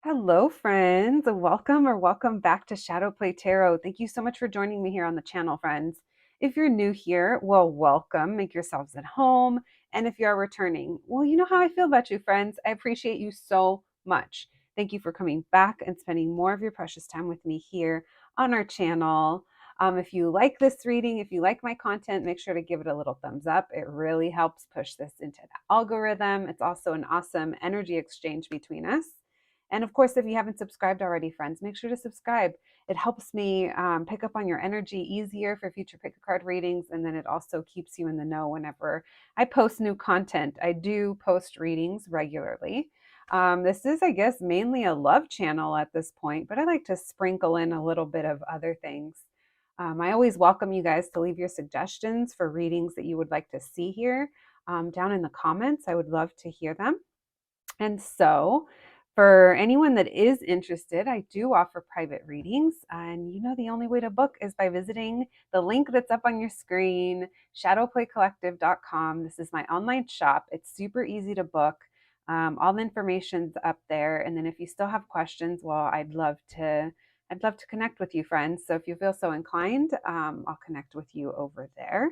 Hello, friends. Welcome back to Shadow Play Tarot. Thank you so much for joining me here on the channel, friends. If you're new here, well, welcome. Make yourselves at home. And if you are returning, well, you know how I feel about you, friends. I appreciate you so much. Thank you for coming back and spending more of your precious time with me here on our channel. If you like this reading, if you like my content, make sure to give it a little thumbs up. It really helps push this into the algorithm. It's also an awesome energy exchange between us. And of course, if you haven't subscribed already, friends, make sure to subscribe. It helps me pick up on your energy easier for future pick a card readings. And then it also keeps you in the know whenever I post new content. I do post readings regularly. This is, I guess, mainly a love channel at this point, but I like to sprinkle in a little bit of other things. I always welcome you guys to leave your suggestions for readings that you would like to see here down in the comments. I would love to hear them. And so, for anyone that is interested, I do offer private readings. And you know, the only way to book is by visiting the link that's up on your screen, shadowplaycollective.com. This is my online shop. It's super easy to book. All the information's up there. And then if you still have questions, well, I'd love to connect with you, friends. So if you feel so inclined, I'll connect with you over there.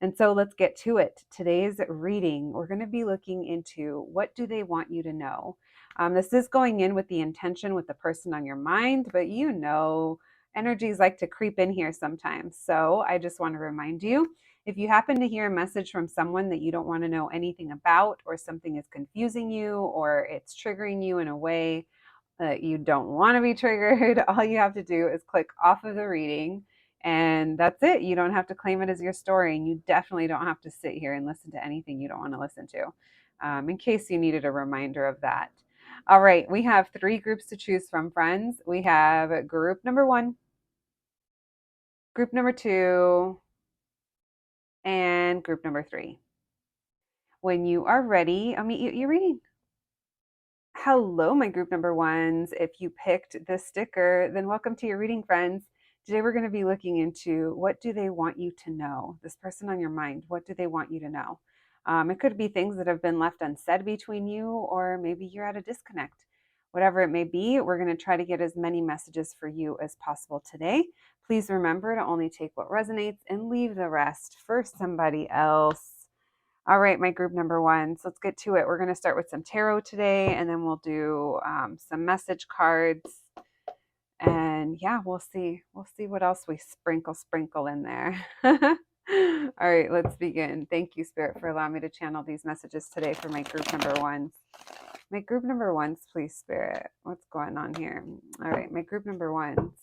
And so let's get to it. Today's reading, we're going to be looking into what do they want you to know. This is going in with the intention with the person on your mind, but you know, energies like to creep in here sometimes. So I just want to remind you, if you happen to hear a message from someone that you don't want to know anything about, or something is confusing you, or it's triggering you in a way that you don't want to be triggered, all you have to do is click off of the reading and that's it. You don't have to claim it as your story, and you definitely don't have to sit here and listen to anything you don't want to listen to, in case you needed a reminder of that. All right, we have three groups to choose from, friends. We have group number one, group number two, and group number three. When you are ready, I'll meet you at your reading. Hello, my group number ones. If you picked this sticker, then welcome to your reading, friends. Today we're going to be looking into what do they want you to know? This person on your mind, what do they want you to know? It could be things that have been left unsaid between you, or maybe you're at a disconnect. Whatever it may be, we're going to try to get as many messages for you as possible today. Please remember to only take what resonates and leave the rest for somebody else. All right, my group number one. So let's get to it. We're going to start with some tarot today, and then we'll do some message cards. And yeah, we'll see. We'll see what else we sprinkle in there. All right, let's begin. Thank you, Spirit, for allowing me to channel these messages today for my group number ones. My group number ones, please, Spirit. What's going on here? All right, my group number ones.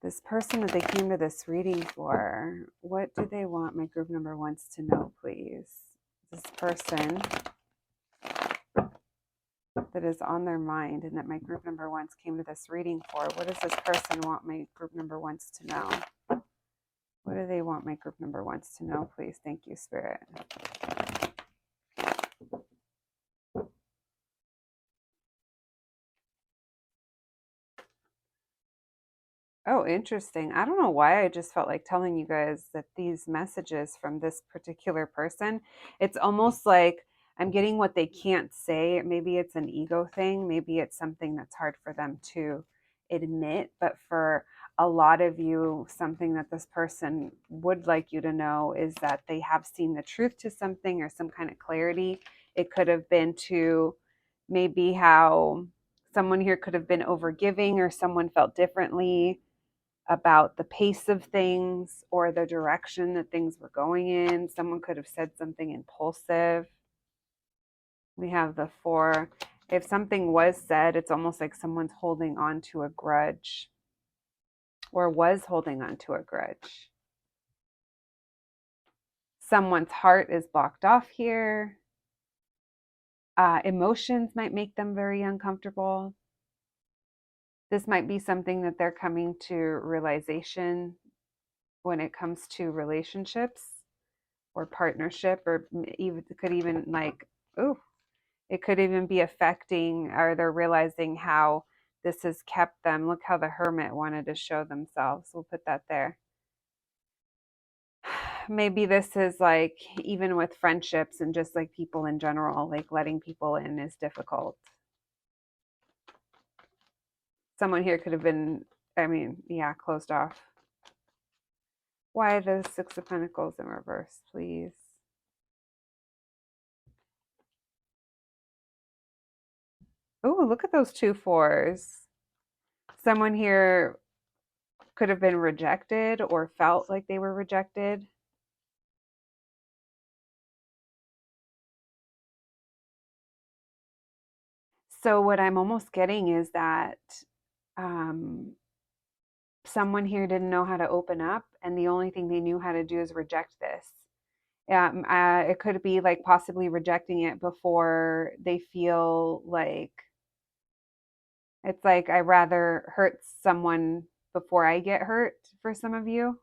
This person that they came to this reading for, what do they want my group number ones to know, please? This person that is on their mind and that my group number ones came to this reading for, what does this person want my group number ones to know? What do they want my group number ones to know, please? Thank you, Spirit. Oh, interesting. I don't know why I just felt like telling you guys that these messages from this particular person, it's almost like I'm getting what they can't say. Maybe it's an ego thing. Maybe it's something that's hard for them to admit. But for a lot of you, something that this person would like you to know is that they have seen the truth to something or some kind of clarity. It could have been to maybe how someone here could have been overgiving, or someone felt differently about the pace of things or the direction that things were going in. Someone could have said something impulsive. We have the four. If something was said, it's almost like someone's holding on to a grudge or was holding on to a grudge. Someone's heart is blocked off here. Emotions might make them very uncomfortable. This might be something that they're coming to realization when it comes to relationships or partnership, or even it could even like, oh, it could even be affecting, or they're realizing how this has kept them. Look how the hermit wanted to show themselves. We'll put that there. maybe this is like even with friendships and just like people in general, like letting people in is difficult. Someone here could have been, I mean, yeah, closed off. Why the Six of Pentacles in reverse, please? Oh, look at those 2 4s. Someone here could have been rejected or felt like they were rejected. So what I'm almost getting is that um, someone here didn't know how to open up, and the only thing they knew how to do is reject this. It could be like possibly rejecting it before they feel like it's like I rather hurt someone before I get hurt for some of you.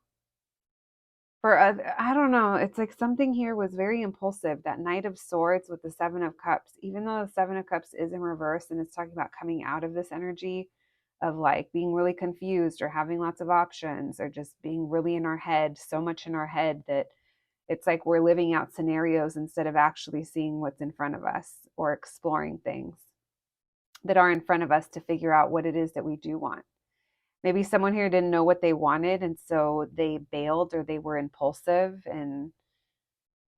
For other, I don't know. It's like something here was very impulsive. That Knight of Swords with the Seven of Cups, even though the Seven of Cups is in reverse and it's talking about coming out of this energy of like being really confused or having lots of options or just being really in our head, so much in our head that it's like we're living out scenarios instead of actually seeing what's in front of us or exploring things that are in front of us to figure out what it is that we do want. Maybe someone here didn't know what they wanted, and so they bailed or they were impulsive. And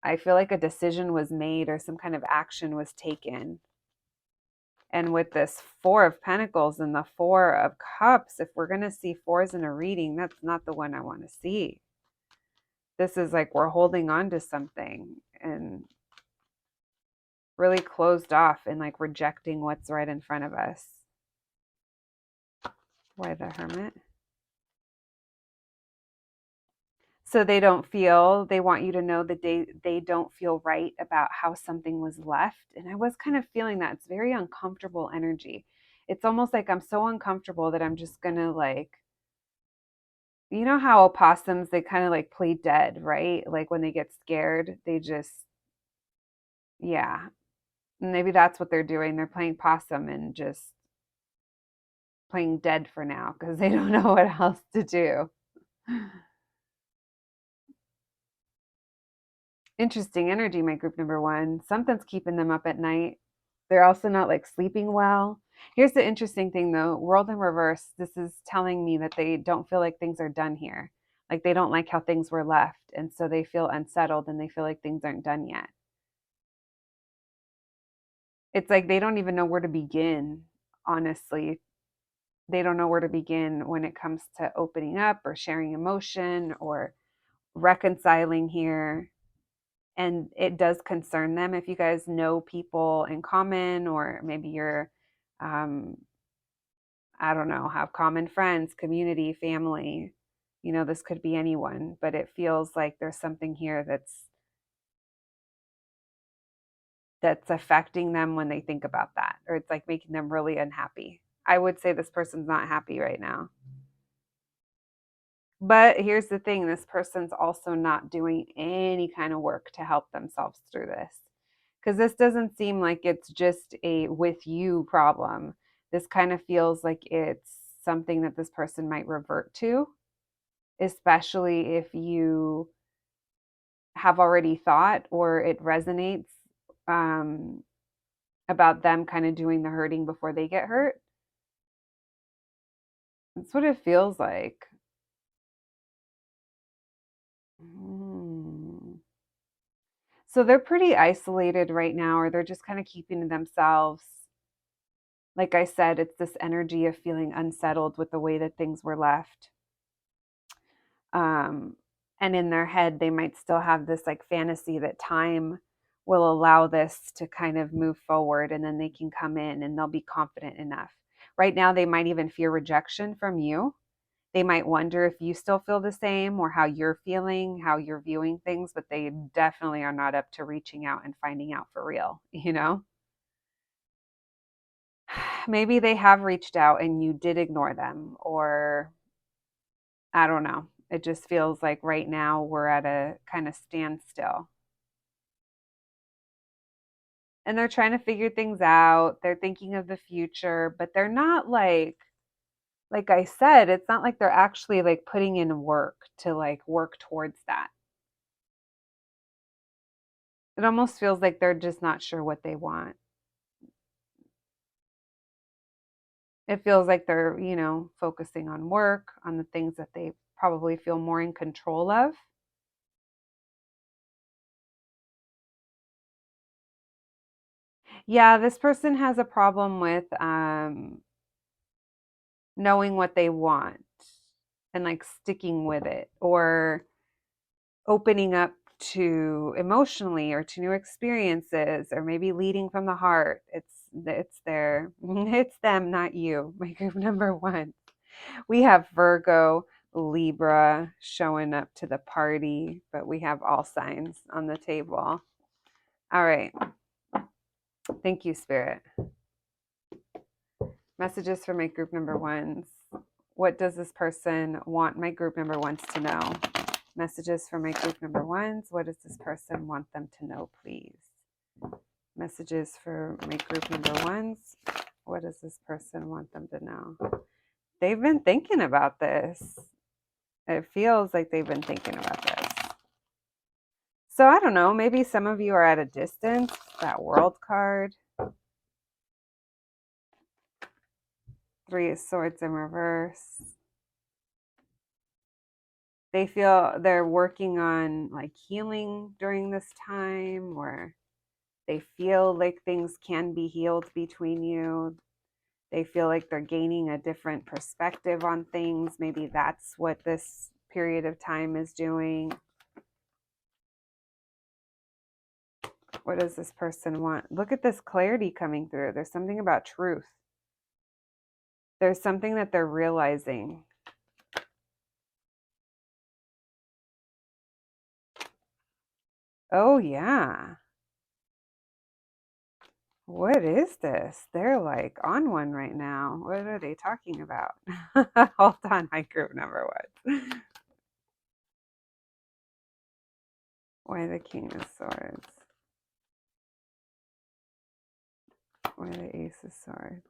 I feel like a decision was made or some kind of action was taken. And with this Four of Pentacles and the Four of Cups, if we're going to see fours in a reading, that's not the one I want to see. This is like we're holding on to something and really closed off and like rejecting what's right in front of us. Why the Hermit? So they don't feel, they want you to know that they don't feel right about how something was left. And I was kind of feeling that it's very uncomfortable energy. It's almost like I'm so uncomfortable that I'm just gonna like, you know how opossums, they kind of like play dead, right? Like when they get scared, they just, yeah, maybe that's what they're doing. They're playing possum and just playing dead for now because they don't know what else to do. Interesting energy, my group number one. Something's keeping them up at night. They're also not like sleeping well. Here's the interesting thing though, world in reverse. This is telling me that they don't feel like things are done here. Like they don't like how things were left. And so they feel unsettled and they feel like things aren't done yet. It's like they don't even know where to begin, honestly. They don't know where to begin when it comes to opening up or sharing emotion or reconciling here. And it does concern them. If you guys know people in common, or maybe you're, um, I don't know, have common friends, community, family, you know, this could be anyone, but it feels like there's something here that's affecting them when they think about that, or it's like making them really unhappy. I would say this person's not happy right now. But here's the thing, this person's also not doing any kind of work to help themselves through this. Because this doesn't seem like it's just a with you problem. This kind of feels like it's something that this person might revert to, especially if you have already thought or it resonates um, about them kind of doing the hurting before they get hurt. That's what it feels like. Mm. So they're pretty isolated right now, or they're just kind of keeping to themselves. Like I said, it's this energy of feeling unsettled with the way that things were left. Um, and in their head, they might still have this like fantasy that time will allow this to kind of move forward and then they can come in and they'll be confident enough. Right now, they might even fear rejection from you. They might wonder if you still feel the same or how you're feeling, how you're viewing things, but they definitely are not up to reaching out and finding out for real, you know? Maybe they have reached out and you did ignore them, or I don't know. It just feels like right now we're at a kind of standstill. And they're trying to figure things out. They're thinking of the future, but they're not like I said, it's not like they're actually like putting in work to like work towards that. It almost feels like they're just not sure what they want. It feels like they're, focusing on work, on the things that they probably feel more in control of. Yeah, this person has a problem with knowing what they want and like sticking with it, or opening up to emotionally or to new experiences, or maybe leading from the heart. It's their it's them, not you. My group number one. We have Virgo, Libra showing up to the party, but we have all signs on the table. All right. Thank you, Spirit. Messages for my group number ones. What does this person want my group number ones to know? Messages for my group number ones. What does this person want them to know, please? Messages for my group number ones. What does this person want them to know? They've been thinking about this. It feels like they've been thinking about this. So I don't know, maybe some of you are at a distance. That World card. Three of Swords in reverse. They feel they're working on like healing during this time, or they feel like things can be healed between you. They feel like they're gaining a different perspective on things. Maybe that's what this period of time is doing. What does this person want? Look at this clarity coming through. There's something about truth. There's something that they're realizing. Oh, yeah. What is this? They're like on one right now. What are they talking about? Hold on, my group number one. Why the King of Swords? Why the Ace of Swords?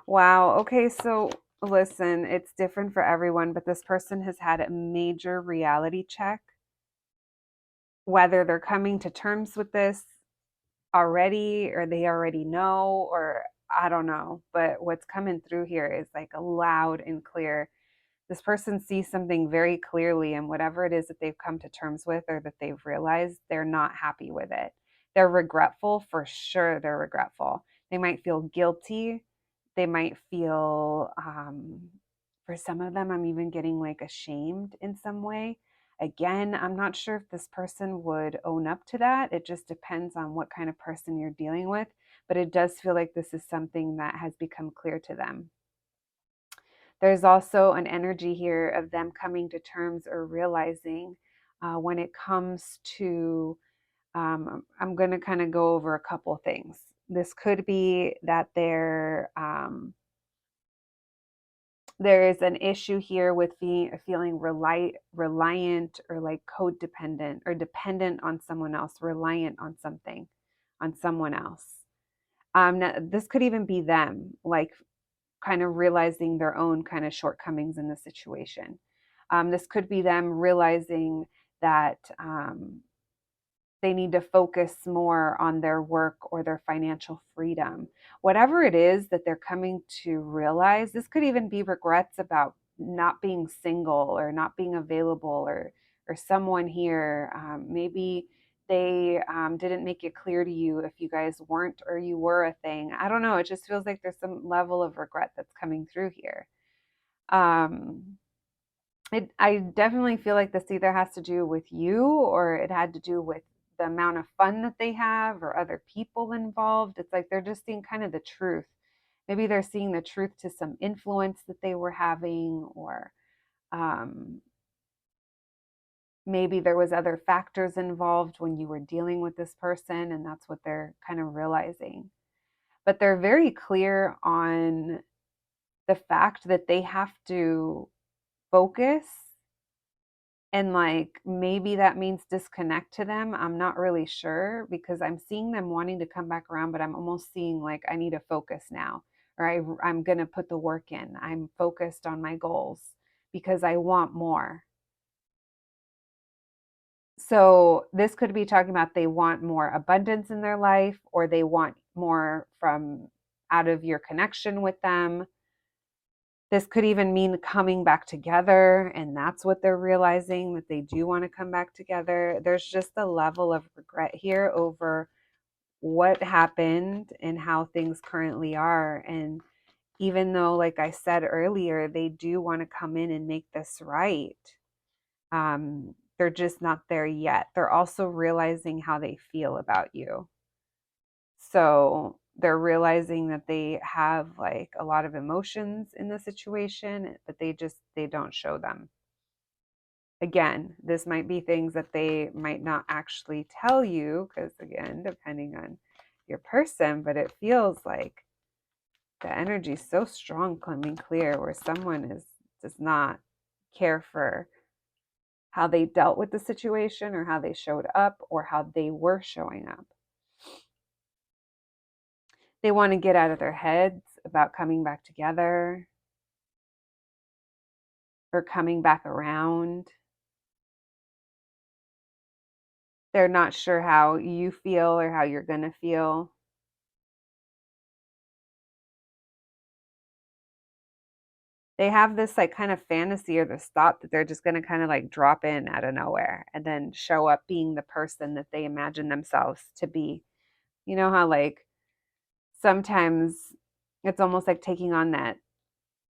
Wow. Okay, so listen, it's different for everyone, but this person has had a major reality check. Whether they're coming to terms with this already, or they already know, or I don't know, but what's coming through here is like a loud and clear. This person sees something very clearly, and whatever it is that they've come to terms with or that they've realized, they're not happy with it. They're regretful, for sure. They're regretful. They might feel guilty. They might feel, for some of them, I'm even getting like ashamed in some way. Again, I'm not sure if this person would own up to that. It just depends on what kind of person you're dealing with. But it does feel like this is something that has become clear to them. There's also an energy here of them coming to terms or realizing when it comes to, I'm going to kind of go over a couple things. This could be that there is an issue here with feeling reliant, or like codependent, or dependent on someone else, reliant on something, on someone else. Now, this could even be them, like kind of realizing their own kind of shortcomings in the situation. This could be them realizing that they need to focus more on their work or their financial freedom. Whatever it is that they're coming to realize, this could even be regrets about not being single or not being available, or someone here. Maybe they didn't make it clear to you if you guys weren't or you were a thing. I don't know. It just feels like there's some level of regret that's coming through here. Um, I definitely feel like this either has to do with you, or it had to do with the amount of fun that they have, or other people involved. It's like they're just seeing kind of the truth. Maybe they're seeing the truth to some influence that they were having, or um, maybe there was other factors involved when you were dealing with this person, and that's what they're kind of realizing. But they're very clear on the fact that they have to focus, and like maybe that means disconnect to them. I'm not really sure, because I'm seeing them wanting to come back around, but I'm almost seeing like I need to focus now, or I'm going to put the work in. I'm focused on my goals. because I want more. So this could be talking about they want more abundance in their life, or they want more from out of your connection with them. This could even mean coming back together, and that's what they're realizing, that they do want to come back together. There's just a level of regret here over what happened and how things currently are. And even though, like I said earlier, they do want to come in and make this right, they're just not there yet. They're also realizing how they feel about you. So they're realizing that they have like a lot of emotions in the situation, but they don't show them. Again, this might be things that they might not actually tell you, because again, depending on your person, but it feels like the energy is so strong coming clear, where someone does not care for how they dealt with the situation, or how they showed up, or how they were showing up. They want to get out of their heads about coming back together or coming back around. They're not sure how you feel or how you're going to feel. They have this like kind of fantasy or this thought that they're just going to kind of like drop in out of nowhere and then show up being the person that they imagine themselves to be. You know how like sometimes it's almost like taking on that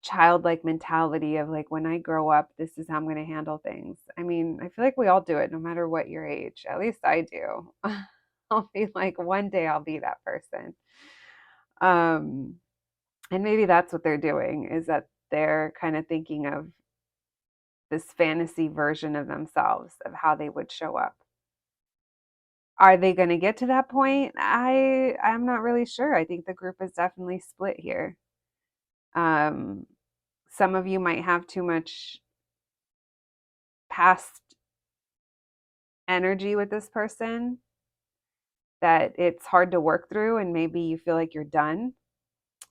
childlike mentality of like, when I grow up, this is how I'm going to handle things. I mean, I feel like we all do it no matter what your age. At least I do. I'll be like, one day I'll be that person. Um, and maybe that's what they're doing, is that they're kind of thinking of this fantasy version of themselves of how they would show up. Are they going to get to that point? I'm not really sure. I think the group is definitely split here. Some of you might have too much past energy with this person that it's hard to work through, and maybe you feel like you're done,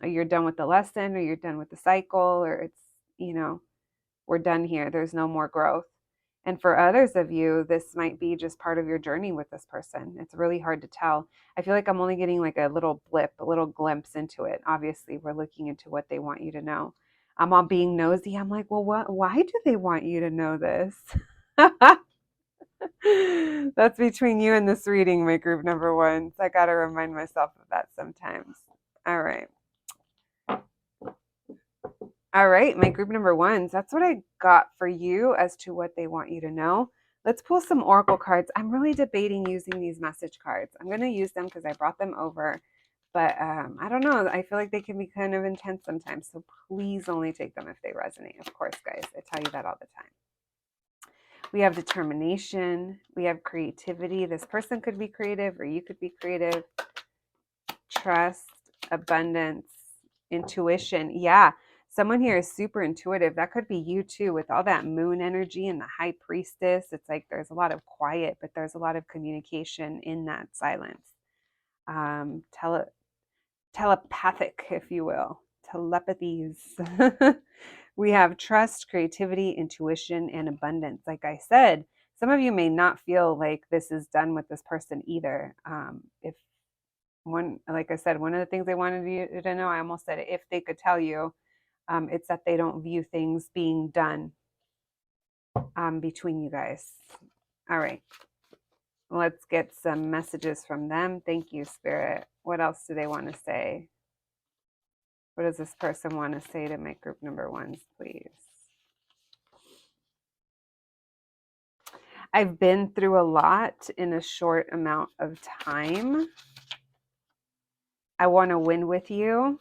or you're done with the lesson, or you're done with the cycle, or it's, we're done here, there's no more growth. And for others of you, this might be just part of your journey with this person. It's really hard to tell. I feel like I'm only getting like a little blip, a little glimpse into it. Obviously, we're looking into what they want you to know. I'm all being nosy. I'm like, well, why do they want you to know this? That's between you and this reading, my group number ones. I got to remind myself of that sometimes. All right. All right, my group number ones. That's what I got for you as to what they want you to know. Let's pull some oracle cards. I'm really debating using these message cards. I'm going to use them because I brought them over. But I don't know. I feel like they can be kind of intense sometimes. So please only take them if they resonate. Of course, guys. I tell you that all the time. We have determination. We have creativity. This person could be creative, or you could be creative. Trust, abundance, intuition. Yeah, someone here is super intuitive. That could be you too, with all that moon energy and the high priestess. It's like there's a lot of quiet, but there's a lot of communication in that silence. Um, tele- Telepathic, if you will. Telepathies. We have trust, creativity, intuition, and abundance. Like I said, some of you may not feel like this is done with this person either. If like I said, one of the things I wanted you to know, I almost said it, if they could tell you, it's that they don't view things being done between you guys. All right. Let's get some messages from them. Thank you, Spirit. What else do they want to say? What does this person want to say to my group number ones, please? I've been through a lot in a short amount of time. I want to win with you.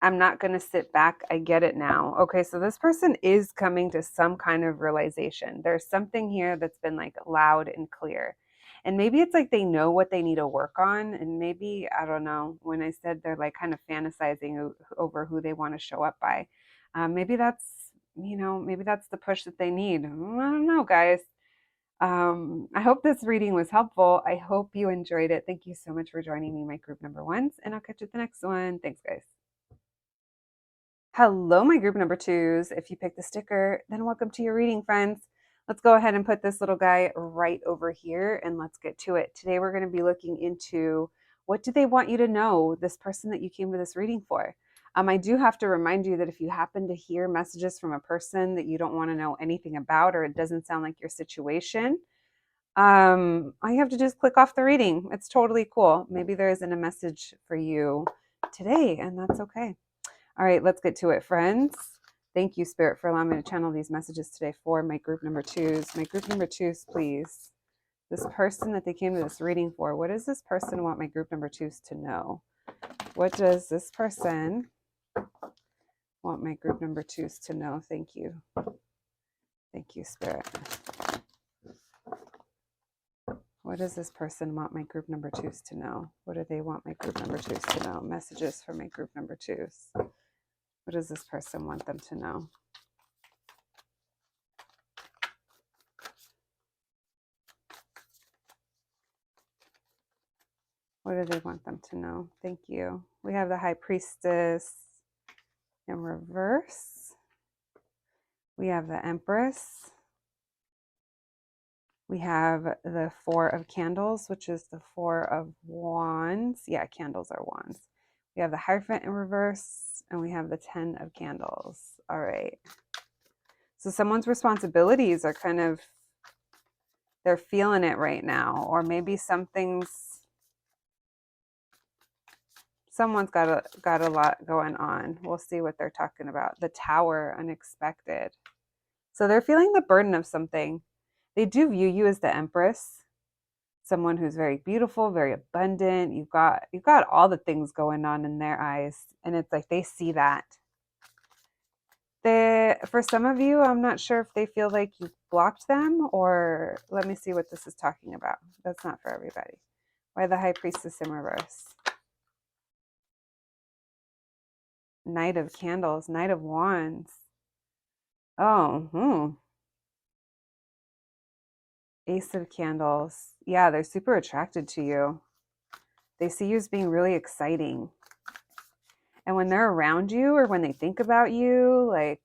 I'm not going to sit back. I get it now. Okay, so this person is coming to some kind of realization. There's something here that's been like loud and clear. And maybe it's like they know what they need to work on. And maybe, I don't know, when I said they're like kind of fantasizing over who they want to show up by, maybe that's, maybe that's the push that they need. I don't know, guys. I hope this reading was helpful. I hope you enjoyed it. Thank you so much for joining me, my group number ones, and I'll catch you at the next one. Thanks, guys. Hello, my group number twos. If you picked the sticker, then welcome to your reading, friends. Let's go ahead and put this little guy right over here and let's get to it. Today, we're going to be looking into what do they want you to know, this person that you came to this reading for. I do have to remind you that if you happen to hear messages from a person that you don't want to know anything about, or it doesn't sound like your situation, all you have to do is click off the reading. It's totally cool. Maybe there isn't a message for you today, and that's okay. All right, let's get to it, friends. Thank you, Spirit, for allowing me to channel these messages today for my group number twos. My group number twos, please. This person that they came to this reading for, what does this person want my group number twos to know? What does this person want my group number twos to know? Thank you. Thank you, Spirit. What does this person want my group number twos to know? What do they want my group number twos to know? Messages for my group number twos. What does this person want them to know? What do they want them to know? Thank you. We have the High Priestess in reverse. We have the Empress. We have the Four of Candles, which is the Four of Wands. Yeah, candles are wands. We have the Hierophant in reverse, and we have the Ten of Candles. All right. So someone's responsibilities are kind of, they're feeling it right now, or maybe someone's got a lot going on. We'll see what they're talking about. The Tower, unexpected. So they're feeling the burden of something. They do view you as the Empress, someone who's very beautiful, very abundant. You've got all the things going on in their eyes, and it's like they see that. For some of you, I'm not sure if they feel like you blocked them, or let me see what this is talking about. That's not for everybody. Why the High Priestess in reverse? Knight of Candles, Knight of Wands. Oh, Ace of Candles. Yeah, they're super attracted to you. They see you as being really exciting. And when they're around you, or when they think about you, like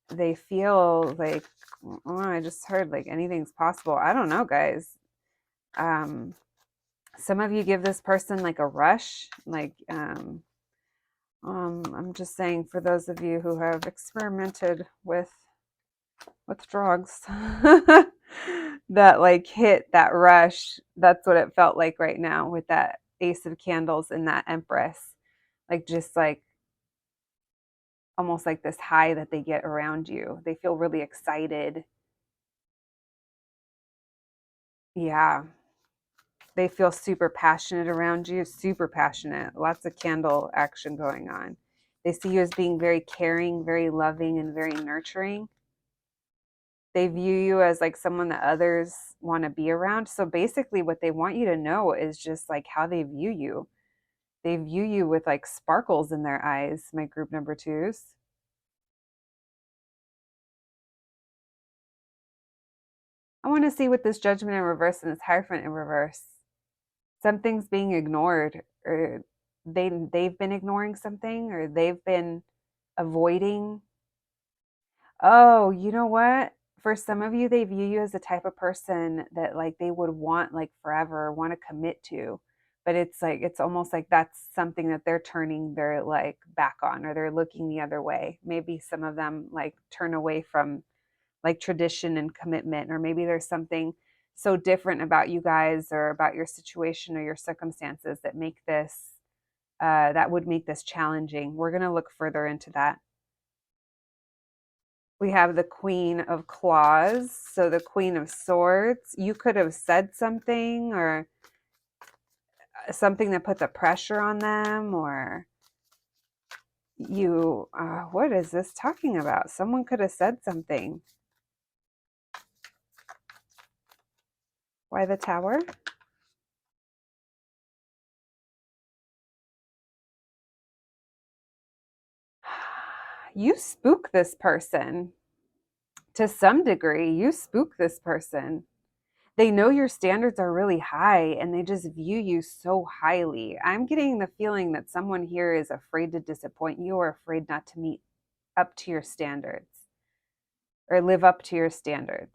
they feel like, oh, I just heard like anything's possible. I don't know, guys. Some of you give this person like a rush, like I'm just saying, for those of you who have experimented with drugs that like hit that rush, that's what it felt like right now with that Ace of Candles and that Empress. Like just like almost like this high that they get around you. They feel really excited. Yeah. They feel super passionate around you, super passionate. Lots of candle action going on. They see you as being very caring, very loving, and very nurturing. They view you as like someone that others want to be around. So basically what they want you to know is just like how they view you. They view you with like sparkles in their eyes, my group number twos. I want to see with this Judgment in reverse and this Hierophant in reverse. Something's being ignored, or they've been ignoring something, or they've been avoiding. Oh, you know what? For some of you, they view you as the type of person that like they would want like forever, want to commit to. But it's like it's almost like that's something that they're turning their like back on, or they're looking the other way. Maybe some of them like turn away from like tradition and commitment, or maybe there's something so different about you guys or about your situation or your circumstances that make this that would make this challenging. We're going to look further into that. We have the Queen of Claws, so the Queen of Swords. You could have said something, or something that put the pressure on them, or you what is this talking about? Someone could have said something. Why the Tower? You spook this person to some degree. You spook this person. they know your standards are really high and they just view you so highly. I'm getting the feeling that someone here is afraid to disappoint you or afraid not to meet up to your standards or live up to your standards.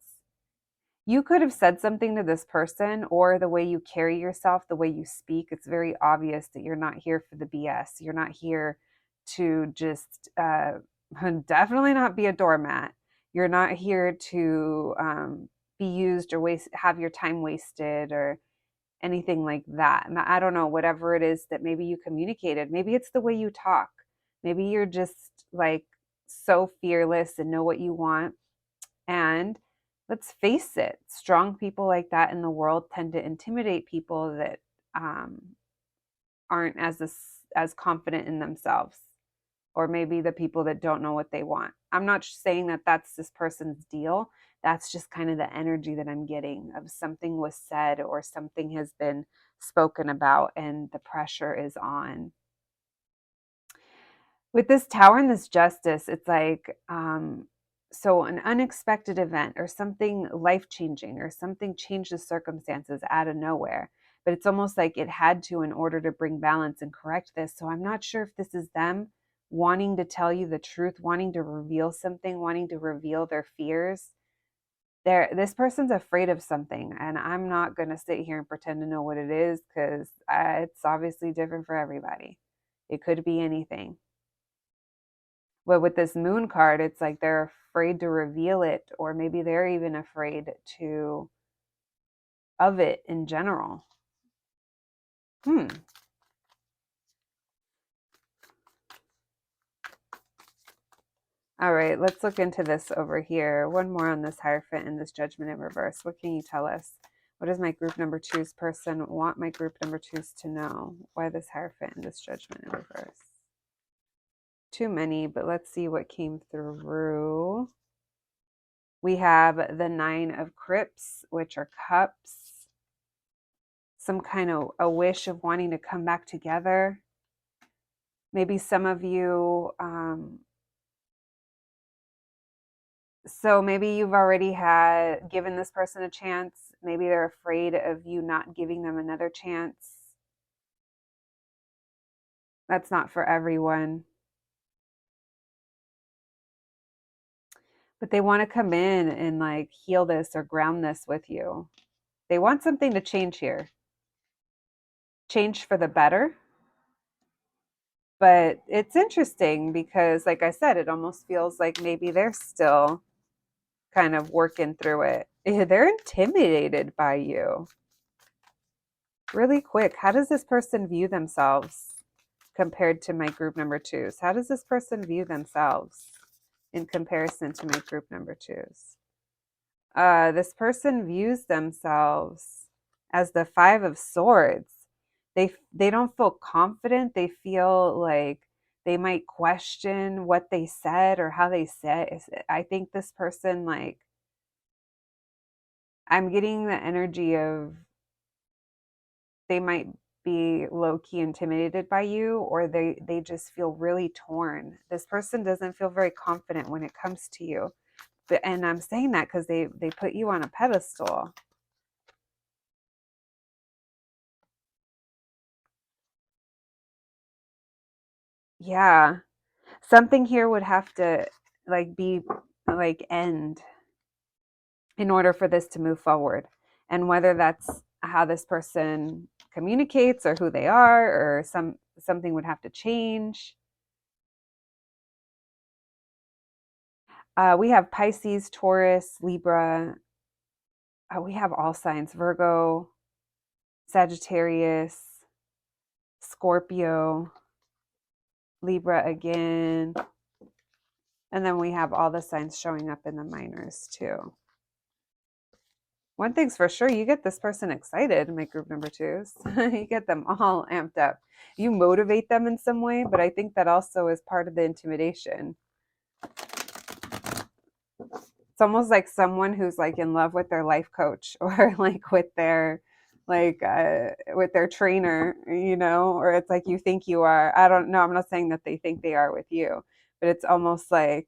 You could have said something to this person, or the way you carry yourself, the way you speak, it's very obvious that you're not here for the BS. You're not here to just definitely not be a doormat. You're not here to be used or have your time wasted or anything like that. And I don't know, whatever it is that maybe you communicated. Maybe it's the way you talk. Maybe you're just like so fearless and know what you want. And let's face it, strong people like that in the world tend to intimidate people that um, aren't as confident in themselves, or maybe the people that don't know what they want. I'm not saying that that's this person's deal. That's just kind of the energy that I'm getting of something was said or something has been spoken about, and the pressure is on. With this tower and this justice, it's like, so an unexpected event or something life changing or something changed the circumstances out of nowhere. But it's almost like it had to in order to bring balance and correct this. So I'm not sure if this is them wanting to tell you the truth, wanting to reveal something, wanting to reveal their fears. This person's afraid of something, and I'm not going to sit here and pretend to know what it is, because it's obviously different for everybody. It could be anything. But with this moon card, it's like they're afraid to reveal it, or maybe they're even afraid to of it in general. Hmm. All right, let's look into this over here. One more on this Hierophant and this Judgment in reverse. What can you tell us? What does my group number two's person want my group number twos to know? Why this Hierophant and this Judgment in reverse? Too many, but let's see what came through. We have the Nine of Crypts, which are cups. Some kind of a wish of wanting to come back together. Maybe some of you, so maybe you've already had given this person a chance. Maybe they're afraid of you not giving them another chance. That's not for everyone. But they want to come in and like heal this or ground this with you. They want something to change here. Change for the better. But it's interesting because, like I said, it almost feels like maybe they're still kind of working through it. They're intimidated by you. Really quick, how does this person view themselves compared to my group number twos? How does this person view themselves in comparison to my group number twos? This person views themselves as the Five of Swords. They don't feel confident. They feel like they might question what they said or how they said it. I think this person, like, I'm getting the energy of they might be low-key intimidated by you, or they just feel really torn. This person doesn't feel very confident when it comes to you. And I'm saying that because they put you on a pedestal. Yeah. Something here would have to like be like end in order for this to move forward. And whether that's how this person communicates or who they are, or something would have to change. We have Pisces, Taurus, Libra. We have all signs: Virgo, Sagittarius, Scorpio, Libra again. And then we have all the signs showing up in the minors too. One thing's for sure, you get this person excited, my group number twos. You get them all amped up. You motivate them in some way, but I think that also is part of the intimidation. It's almost like someone who's like in love with their life coach, or like with their with their trainer, you know, or it's like you think you are. I don't know. I'm not saying that they think they are with you, but it's almost like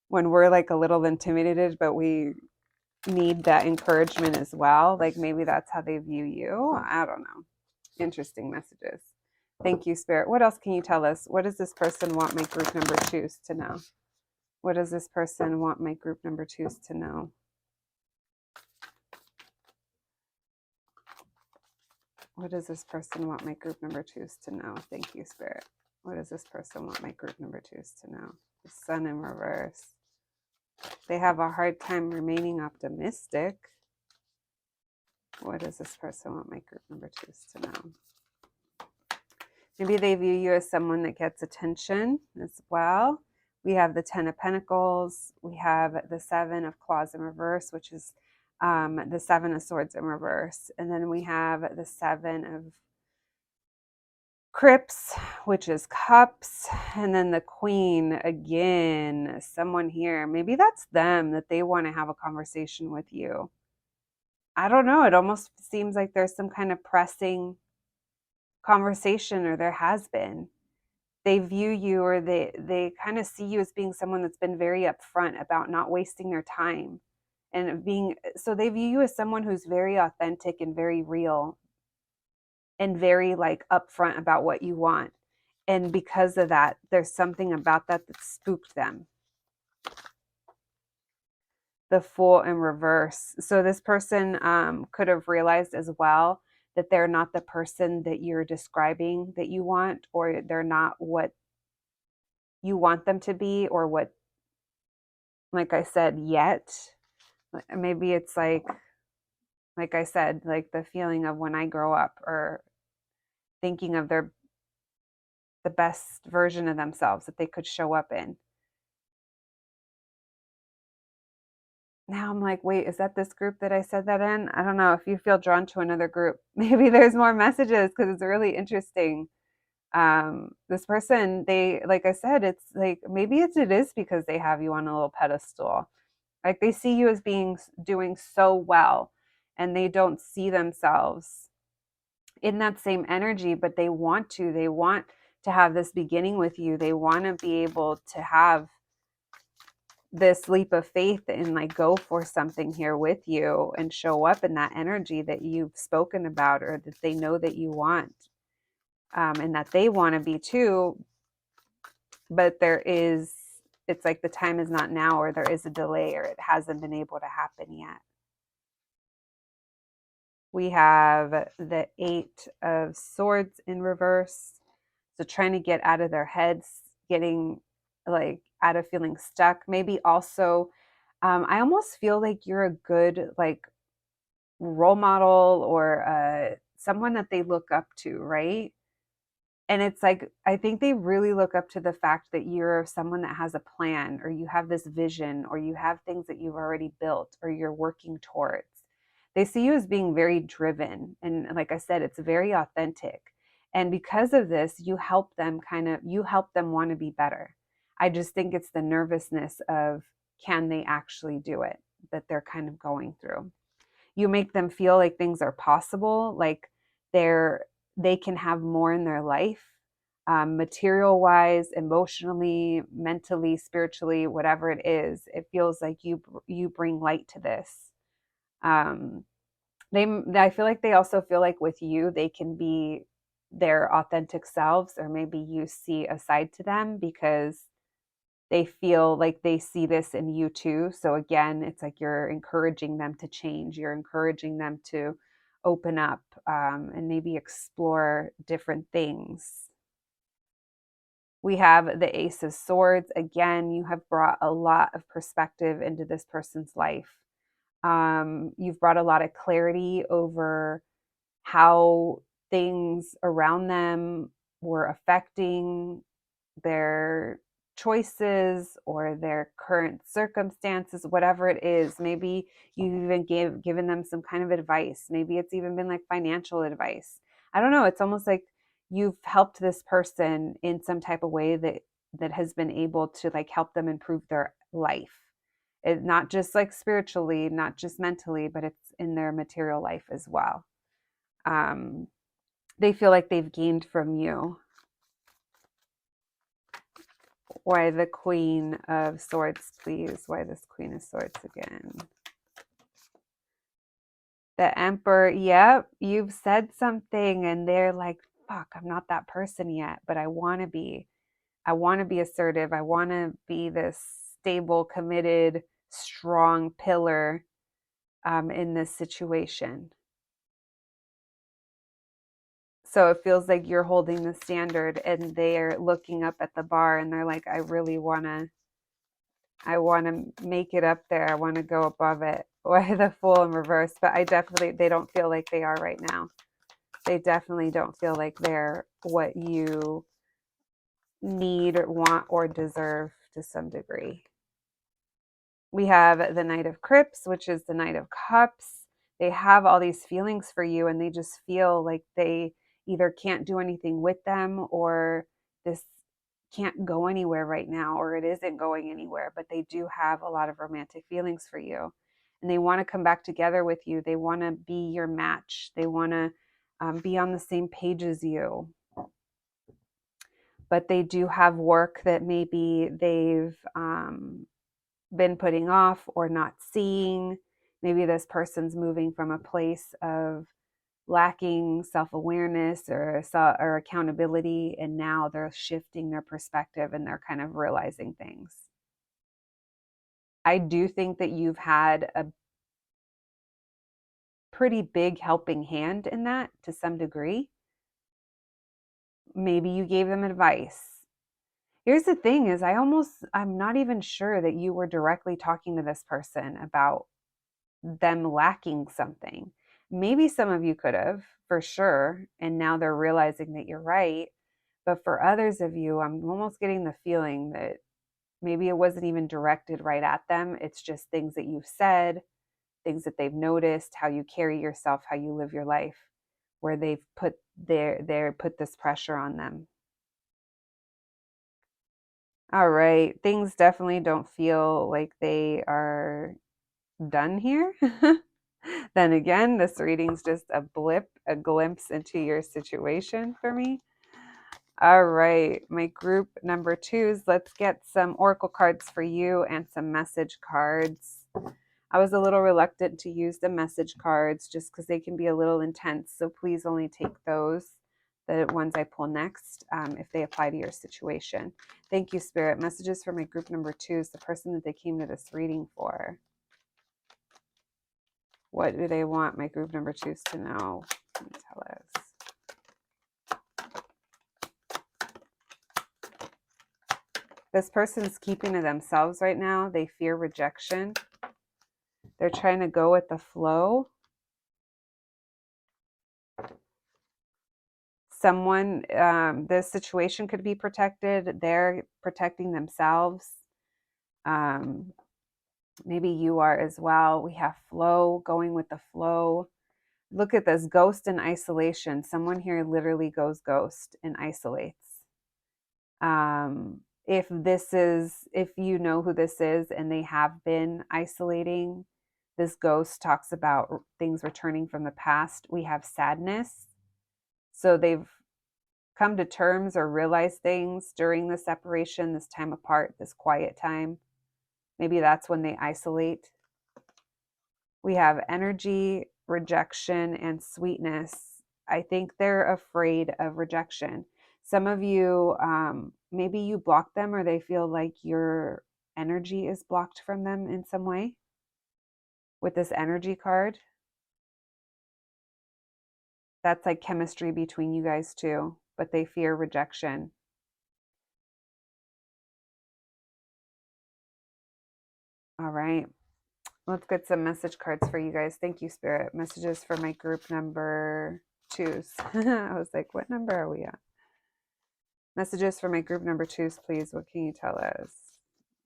when we're like a little intimidated, but we need that encouragement as well. Like maybe that's how they view you. I don't know. Interesting messages. Thank you, Spirit. What else can you tell us? What does this person want my group number twos to know? What does this person want my group number twos to know? What does this person want my group number twos to know? Thank you, Spirit. What does this person want my group number twos to know? The Sun in reverse. They have a hard time remaining optimistic. What does this person want my group number twos to know? Maybe they view you as someone that gets attention as well. We have the 10 of Pentacles. We have the 7 of Claws in reverse, which is the 7 of Swords in reverse. And then we have the 7 of Crypts, which is Cups. And then the Queen, again, someone here. Maybe that's them, that they want to have a conversation with you. I don't know. It almost seems like there's some kind of pressing conversation, or there has been. They view you, or they kind of see you as being someone that's been very upfront about not wasting their time, and so they view you as someone who's very authentic and very real and very like upfront about what you want. And because of that, there's something about that spooked them. The Fool in reverse. So this person could have realized as well that they're not the person that you're describing that you want, or they're not what you want them to be, or what, like I said, yet. Maybe it's like I said, like the feeling of when I grow up, or thinking of the best version of themselves that they could show up in. Now I'm like, wait, is that this group that I said that in? I don't know. If you feel drawn to another group, maybe there's more messages, because it's really interesting. This person, they, like I said, it's like maybe it is because they have you on a little pedestal. Like they see you as doing so well, and they don't see themselves in that same energy, but they want to have this beginning with you. They want to be able to have this leap of faith and like go for something here with you and show up in that energy that you've spoken about, or that they know that you want, and that they want to be too. But it's like the time is not now, or there is a delay, or it hasn't been able to happen yet. We have the 8 of Swords in reverse. So trying to get out of their heads, getting like out of feeling stuck. Maybe also, I almost feel like you're a good like role model, or someone that they look up to, right? And it's like, I think they really look up to the fact that you're someone that has a plan, or you have this vision, or you have things that you've already built, or you're working towards. They see you as being very driven. And like I said, it's very authentic. And because of this, you help them want to be better. I just think it's the nervousness of, can they actually do it, that they're kind of going through. You make them feel like things are possible, like they can have more in their life, material wise, emotionally, mentally, spiritually, whatever it is. It feels like you bring light to this. I feel like they also feel like with you, they can be their authentic selves, or maybe you see a side to them, because they feel like they see this in you too. So again, it's like you're encouraging them to change. You're encouraging them to open up, and maybe explore different things. We have the Ace of Swords. Again, you have brought a lot of perspective into this person's life. You've brought a lot of clarity over how things around them were affecting their choices, or their current circumstances, whatever it is. Maybe you've even given them some kind of advice. Maybe it's even been like financial advice. I don't know. It's almost like you've helped this person in some type of way that has been able to like help them improve their life. It, not just like spiritually, not just mentally, but it's in their material life as well. They feel like they've gained from you. Why the Queen of Swords, please? Why this Queen of Swords again? The Emperor, yep, you've said something and they're like, fuck, I'm not that person yet, but I want to be. I want to be assertive. I want to be this stable, committed, strong pillar in this situation. So it feels like you're holding the standard and they're looking up at the bar and they're like, I want to make it up there. I want to go above it. Or the Fool in reverse. But they don't feel like they are right now. They definitely don't feel like they're what you need, want, or deserve to some degree. We have the Knight of Crips, which is the Knight of Cups. They have all these feelings for you and they just feel like they either can't do anything with them or this can't go anywhere right now or it isn't going anywhere, but they do have a lot of romantic feelings for you. And they want to come back together with you. They want to be your match. They want to be on the same page as you. But they do have work that maybe they've been putting off or not seeing. Maybe this person's moving from a place of lacking self-awareness or accountability, and now they're shifting their perspective and they're kind of realizing things. I do think that you've had a pretty big helping hand in that to some degree. Maybe you gave them advice. Here's the thing is I'm not even sure that you were directly talking to this person about them lacking something. Maybe some of you could have, for sure, and now they're realizing that you're right. But for others of you, I'm almost getting the feeling that maybe it wasn't even directed right at them. It's just things that you've said, things that they've noticed, how you carry yourself, how you live your life, where they've put put this pressure on them. All right, things definitely don't feel like they are done here. Then again, this reading's just a blip, a glimpse into your situation for me. All right, my group number twos, let's get some oracle cards for you and some message cards. I was a little reluctant to use the message cards just because they can be a little intense, so please only take those, the ones I pull next, if they apply to your situation. Thank you, Spirit. Messages for my group number twos, the person that they came to this reading for. What do they want my group number twos to know? Can you tell us? This person's keeping to themselves right now. They fear rejection. They're trying to go with the flow. Someone, this situation could be protected. They're protecting themselves. Maybe you are as well. We have flow, going with the flow. Look at this, ghost and isolation. Someone here literally goes ghost and isolates. If you know who this is and they have been isolating, this ghost talks about things returning from the past. We have sadness. So they've come to terms or realized things during the separation, this time apart, this quiet time. Maybe that's when they isolate. We have energy, rejection, and sweetness. I think they're afraid of rejection. Some of you, maybe you block them or they feel like your energy is blocked from them in some way with this energy card. That's like chemistry between you guys too, but they fear rejection. All right. Let's get some message cards for you guys. Thank you, Spirit. Messages for my group number twos. I was like, what number are we at? Messages for my group number twos, please. What can you tell us?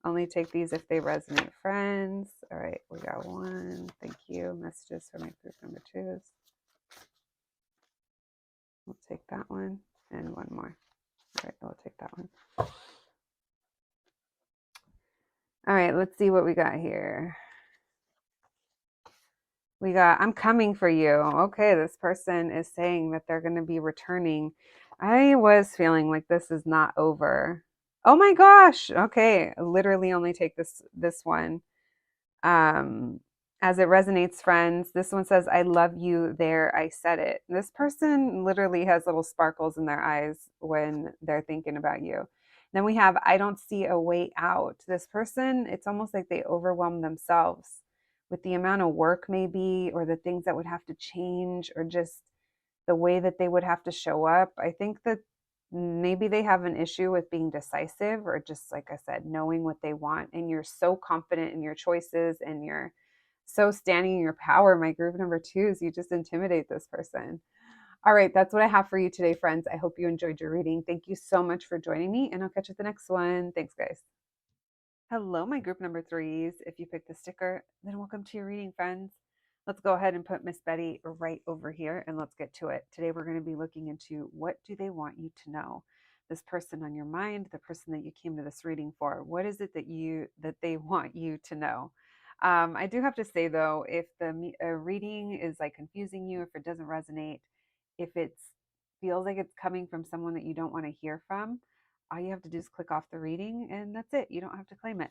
Only take these if they resonate, friends. All right, we got one. Thank you. Messages for my group number twos. We'll take that one and one more. All right, we'll take that one. All right, let's see what we got here. We got, I'm coming for you. Okay, this person is saying that they're going to be returning. I was feeling like this is not over. Oh my gosh. Okay, literally only take this one. As it resonates, friends, this one says, I love you. There, I said it. This person literally has little sparkles in their eyes when they're thinking about you. Then we have, I don't see a way out. This person, it's almost like they overwhelm themselves with the amount of work, maybe, or the things that would have to change, or just the way that they would have to show up. I think that maybe they have an issue with being decisive, or just, like I said, knowing what they want. And you're so confident in your choices, and you're so standing in your power. My group number 2s, you just intimidate this person. All right, that's what I have for you today, friends. I hope you enjoyed your reading. Thank you so much for joining me, and I'll catch you at the next one. Thanks, guys. Hello, my group number 3s. If you picked the sticker, then welcome to your reading, friends. Let's go ahead and put Miss Betty right over here, and let's get to it. Today, we're going to be looking into, what do they want you to know? This person on your mind, the person that you came to this reading for, what is it that they want you to know? I do have to say, though, if the reading is like confusing you, if it doesn't resonate, if it feels like it's coming from someone that you don't want to hear from, all you have to do is click off the reading, and that's it. You don't have to claim it.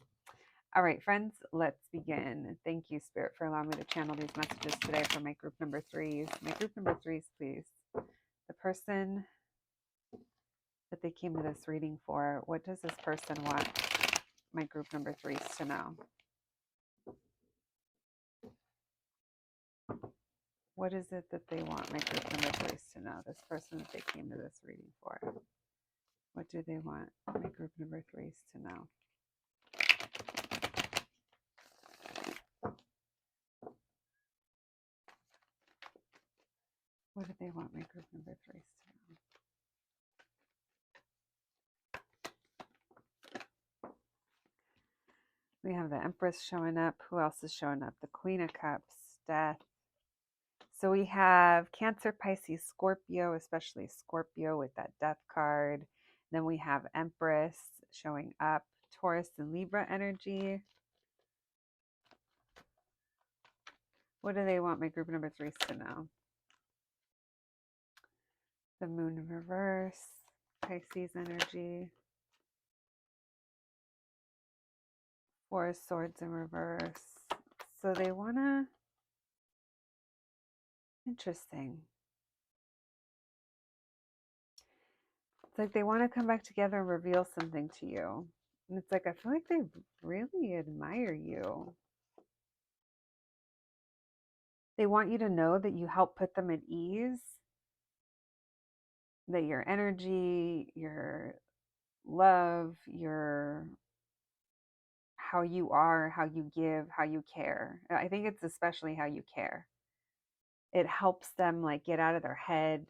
All right, friends, let's begin. Thank you, Spirit, for allowing me to channel these messages today for my group number 3s. My group number 3s, please. The person that they came to this reading for, what does this person want my group number 3s to know? What is it that they want my group number 3s to know? This person that they came to this reading for. What do they want my group number 3s to know? What do they want my group number 3s to know? We have the Empress showing up. Who else is showing up? The Queen of Cups, Death. So we have Cancer, Pisces, Scorpio, especially Scorpio with that Death card. Then we have Empress showing up, Taurus and Libra energy. What do they want my group number 3s to know? The Moon in reverse, Pisces energy. Four of Swords in reverse. So they want to, interesting. It's like they want to come back together and reveal something to you. And it's like, I feel like they really admire you. They want you to know that you help put them at ease, that your energy, your love, your how you are, how you give, how you care. I think it's especially how you care. It helps them like get out of their head.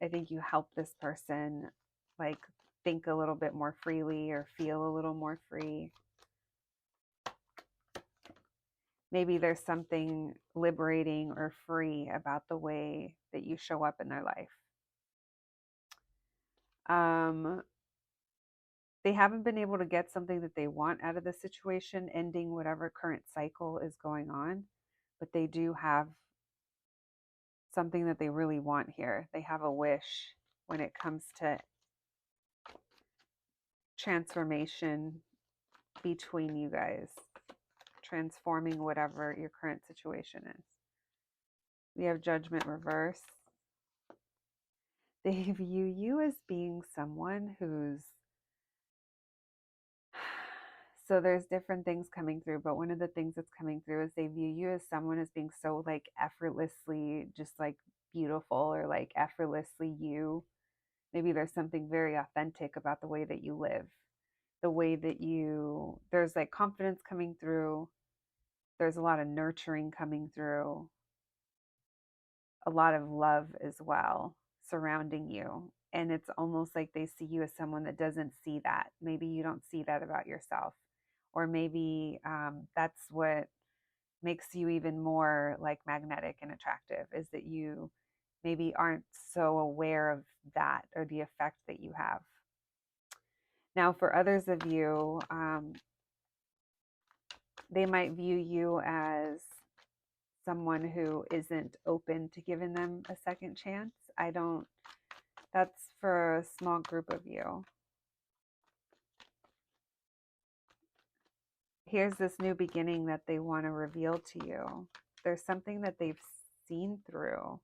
I think you help this person like think a little bit more freely, or feel a little more free. Maybe there's something liberating or free about the way that you show up in their life. They haven't been able to get something that they want out of the situation, ending whatever current cycle is going on, but they do have something that they really want here. They have a wish when it comes to transformation between you guys, transforming whatever your current situation is. We have Judgment reverse. They view you as being someone who's, so there's different things coming through, but one of the things that's coming through is they view you as someone as being so like effortlessly just like beautiful, or like effortlessly you. Maybe there's something very authentic about the way that you live, the way that there's like confidence coming through. There's a lot of nurturing coming through, a lot of love as well surrounding you. And it's almost like they see you as someone that doesn't see that. Maybe you don't see that about yourself. Or maybe that's what makes you even more like magnetic and attractive, is that you maybe aren't so aware of that, or the effect that you have. Now, for others of you, they might view you as someone who isn't open to giving them a second chance. That's for a small group of you. Here's this new beginning that they want to reveal to you. There's something that they've seen through.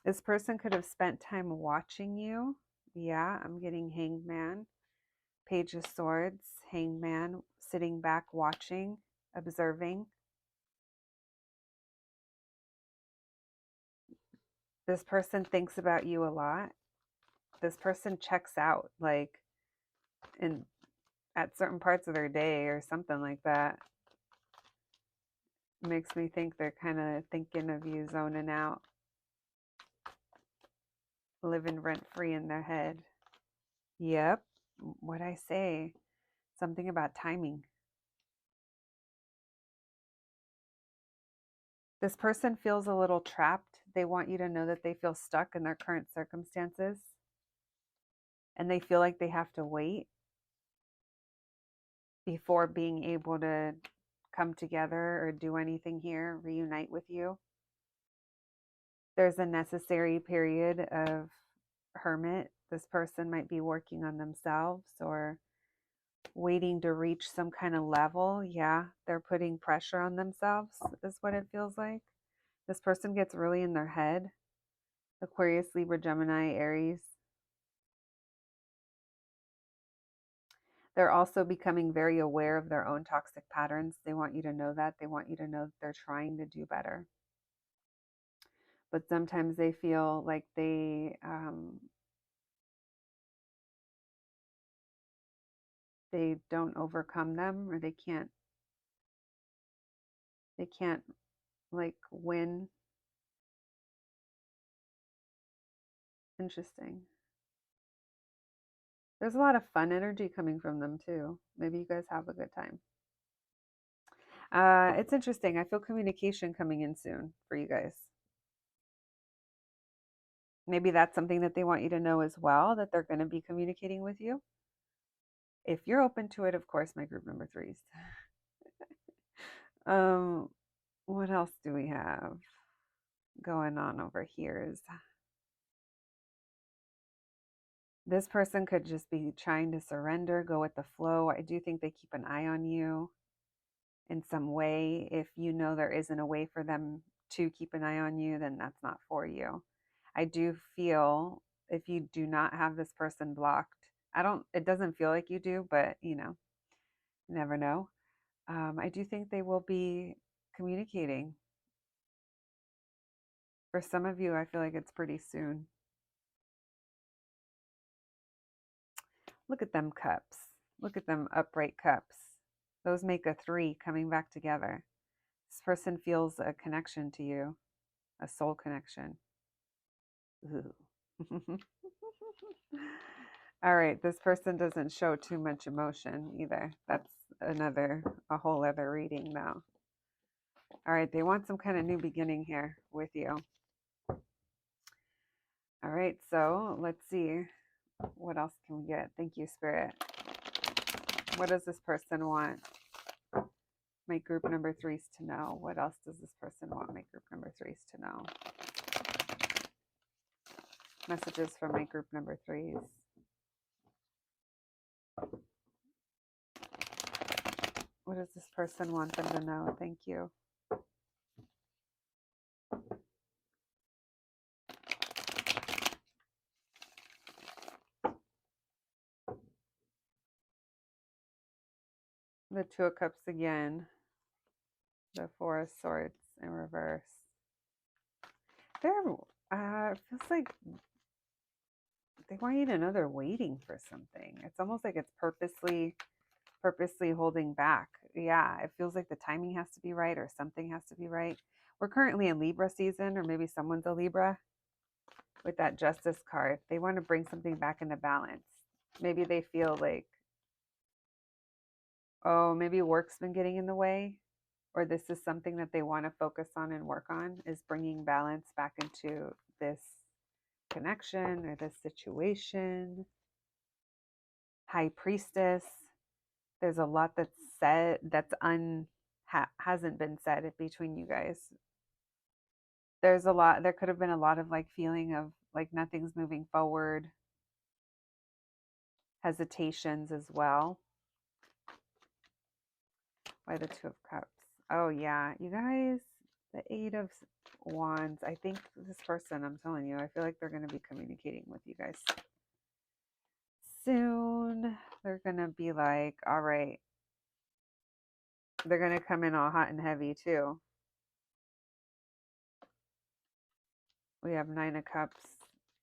This person could have spent time watching you. Yeah, I'm getting Hanged Man, Page of Swords, Hanged Man, sitting back, watching, observing. This person thinks about you a lot. This person checks out, like, in at certain parts of their day or something like that. Makes me think they're kind of thinking of you, zoning out, living rent free in their head. Yep. What'd I say? Something about timing. This person feels a little trapped. They want you to know that they feel stuck in their current circumstances and they feel like they have to wait before being able to come together or do anything here, reunite with you. There's a necessary period of hermit. This person might be working on themselves or waiting to reach some kind of level. Yeah, they're putting pressure on themselves, is what it feels like. This person gets really in their head. Aquarius, Libra, Gemini, Aries. They're also becoming very aware of their own toxic patterns. They want you to know that. They want you to know that they're trying to do better. But sometimes they feel like they don't overcome them, or they can't like win. Interesting. There's a lot of fun energy coming from them too. Maybe you guys have a good time. It's interesting. I feel communication coming in soon for you guys. Maybe that's something that they want you to know as well, that they're going to be communicating with you. If you're open to it, of course, my group number threes. What else do we have going on over here? Is this person could just be trying to surrender, go with the flow. I do think they keep an eye on you in some way. If you know there isn't a way for them to keep an eye on you, then that's not for you. I do feel if you do not have this person blocked, it doesn't feel like you do, but you never know. I do think they will be communicating. For some of you, I feel like it's pretty soon. Look at them cups. Look at them upright cups. Those make a 3 coming back together. This person feels a connection to you, a soul connection. Ooh. All right, this person doesn't show too much emotion either. That's a whole other reading now. All right, they want some kind of new beginning here with you. All right, so let's see. What else can we get? Thank you, Spirit. What does this person want my group number threes to know? What else does this person want my group number threes to know? Messages from my group number threes. What does this person want them to know? Thank you. The Two of Cups again. The Four of Swords in reverse. It feels like they want you to know they're waiting for something. It's almost like it's purposely holding back. Yeah, it feels like the timing has to be right or something has to be right. We're currently in Libra season, or maybe someone's a Libra with that Justice card. They want to bring something back into balance. Maybe they feel like, oh, maybe work's been getting in the way, or this is something that they want to focus on and work on, is bringing balance back into this connection or this situation. High Priestess. There's a lot that's said that's hasn't been said between you guys. There could have been a lot of like feeling of like nothing's moving forward, hesitations as well. by the Two of Cups. Oh, yeah. You guys, the Eight of Wands. I think this person, I'm telling you, I feel like they're going to be communicating with you guys soon. They're going to be like, all right. They're going to come in all hot and heavy too. We have Nine of Cups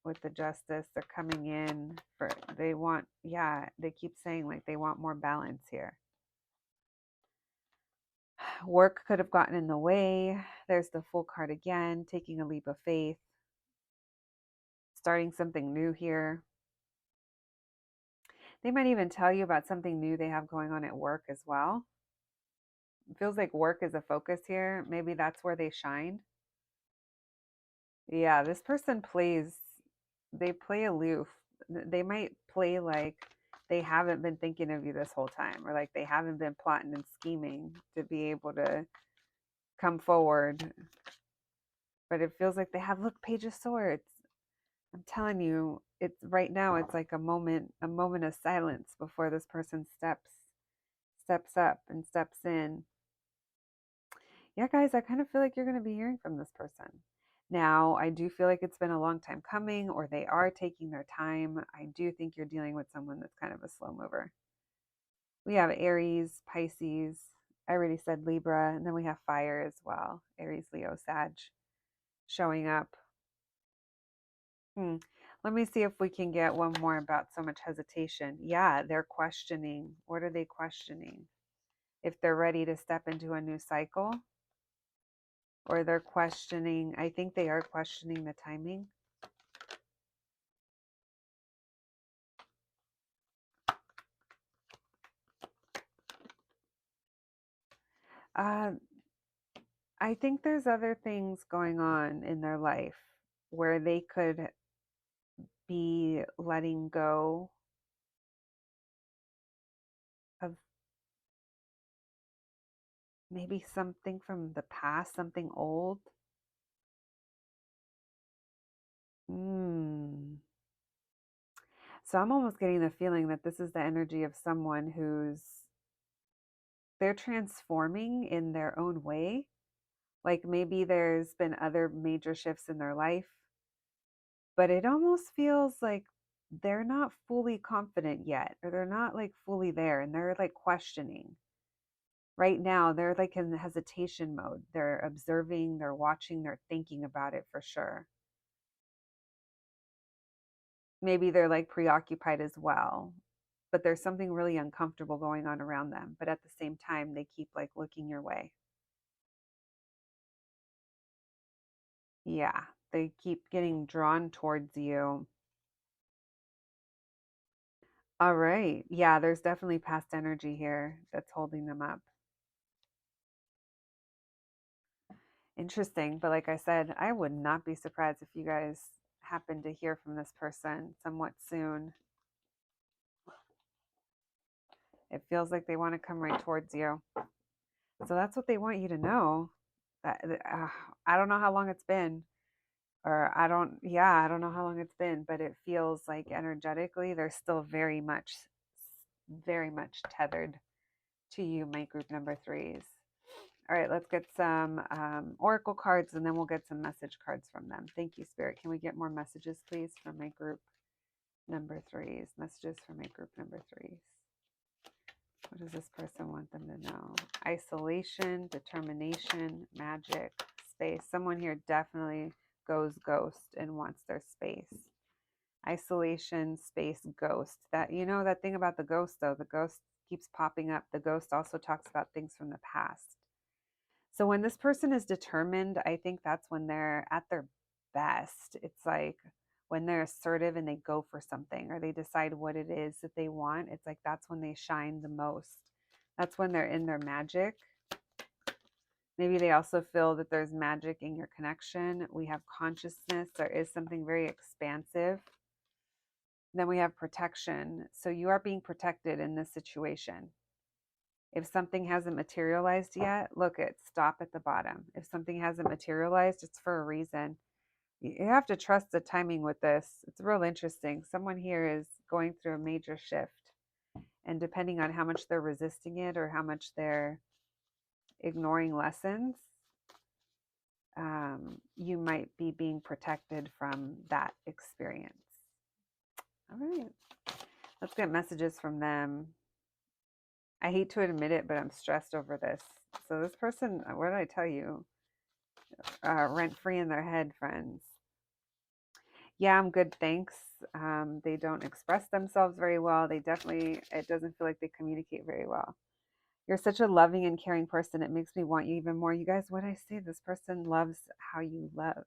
with the Justice. They're coming in for, they want, yeah, they keep saying like they want more balance here. Work could have gotten in the way. There's the Fool card again, taking a leap of faith, starting something new here. They might even tell you about something new they have going on at work as well. It feels like work is a focus here. Maybe that's where they shine. Yeah, this person they play aloof. They might play like they haven't been thinking of you this whole time, or like they haven't been plotting and scheming to be able to come forward. But it feels like they have, look, Page of Swords. I'm telling you, it's right now, it's like a moment of silence before this person steps up and steps in. Yeah, guys, I kind of feel like you're going to be hearing from this person. Now, I do feel like it's been a long time coming, or they are taking their time. I do think you're dealing with someone that's kind of a slow mover. We have Aries, Pisces. I already said Libra, and then we have fire as well. Aries, Leo, Sag showing up. Let me see if we can get one more about so much hesitation. Yeah, they're questioning. What are they questioning? If they're ready to step into a new cycle, or they're questioning, I think they are questioning the timing. I think there's other things going on in their life where they could be letting go of maybe something from the past, something old. So I'm almost getting the feeling that this is the energy of someone they're transforming in their own way. Like maybe there's been other major shifts in their life, but it almost feels like they're not fully confident yet, or they're not like fully there, and they're like questioning. Right now, they're like in the hesitation mode. They're observing, they're watching, they're thinking about it for sure. Maybe they're like preoccupied as well, but there's something really uncomfortable going on around them. But at the same time, they keep like looking your way. Yeah, they keep getting drawn towards you. All right. Yeah, there's definitely past energy here that's holding them up. Interesting. But like I said, I would not be surprised if you guys happen to hear from this person somewhat soon. It feels like they want to come right towards you. So that's what they want you to know. I don't know how long it's been, or I don't know how long it's been, but it feels like energetically they're still very much tethered to you, my group number threes. All right, let's get some oracle cards, and then we'll get some message cards from them. Thank you, Spirit. Can we get more messages, please, from my group number threes? Messages for my group number threes. What does this person want them to know? Isolation, determination, magic, space. Someone here definitely goes ghost and wants their space. Isolation, space, ghost. That, you know, that thing about the ghost, though, the ghost keeps popping up. The ghost also talks about things from the past. So when this person is determined, I think that's when they're at their best. It's like when they're assertive and they go for something, or they decide what it is that they want. It's like that's when they shine the most. That's when they're in their magic. Maybe they also feel that there's magic in your connection. We have consciousness. There is something very expansive. Then we have protection. So you are being protected in this situation. If something hasn't materialized yet, look at stop at the bottom. If something hasn't materialized, it's for a reason. You have to trust the timing with this. It's real interesting. Someone here is going through a major shift. And depending on how much they're resisting it, or how much they're ignoring lessons, you might be being protected from that experience. All right, let's get messages from them. I hate to admit it, but I'm stressed over this. So this person, what did I tell you? Rent free in their head, friends. Yeah, I'm good, thanks. They don't express themselves very well. It doesn't feel like they communicate very well. You're such a loving and caring person. It makes me want you even more. You guys, what I say, this person loves how you love.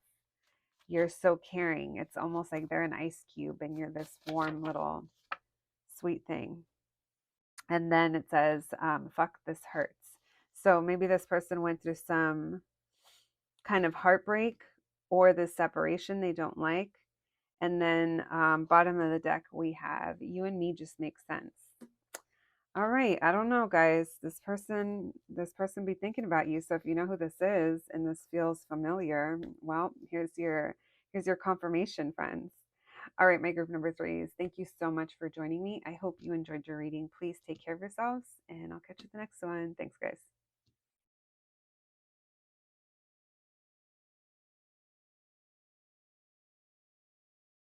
You're so caring. It's almost like they're an ice cube and you're this warm little sweet thing. And then it says, fuck, this hurts. So maybe this person went through some kind of heartbreak or this separation they don't like. And then bottom of the deck, we have you and me just make sense. All right. I don't know, guys. This person be thinking about you. So if you know who this is and this feels familiar, well, here's your confirmation, friends. All right, my group number threes. Thank you so much for joining me. I hope you enjoyed your reading. Please take care of yourselves, and I'll catch you at the next one. Thanks, guys.